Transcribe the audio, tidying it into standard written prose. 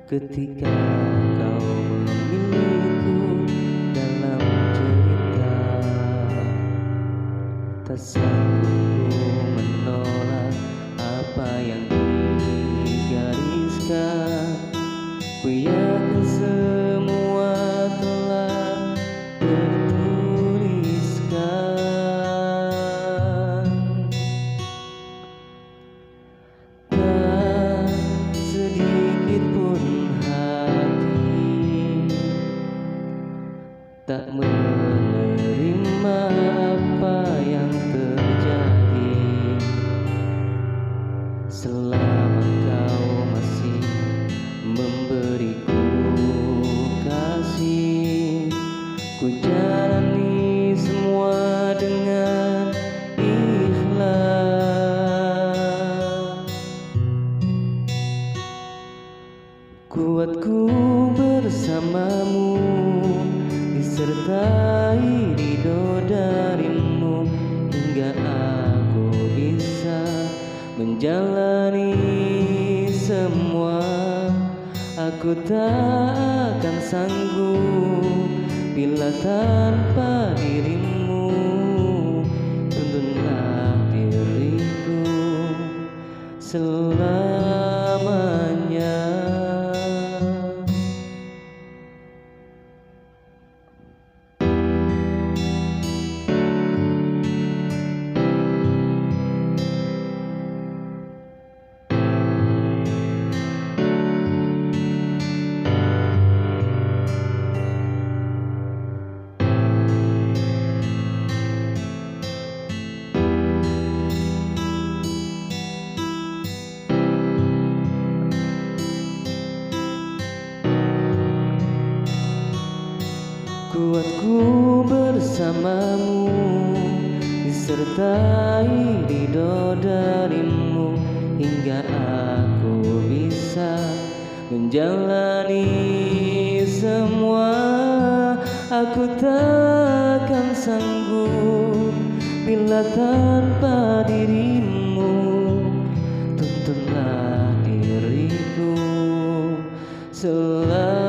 Ketika kau memilihku dalam cerita, tak sanggup ku menolak apa yang digariskan. Ku yakin semua telah tertuliskan. Tak sedikit pun hati tak menerima apa yang terjadi. Selama kau masih memberiku kasih, ku jalani semua dengan ikhlas. Kuatku bersamamu, disertai ridho darimu, hingga aku bisa menjalani semua. Aku tak akan sanggup bila tanpa dirimu. Tuntunlah diriku selamanya. Kuatku bersamamu, disertai ridho darimu, hingga aku bisa menjalani semua. Aku takkan sanggup bila tanpa dirimu. Tuntunlah diriku selamanya.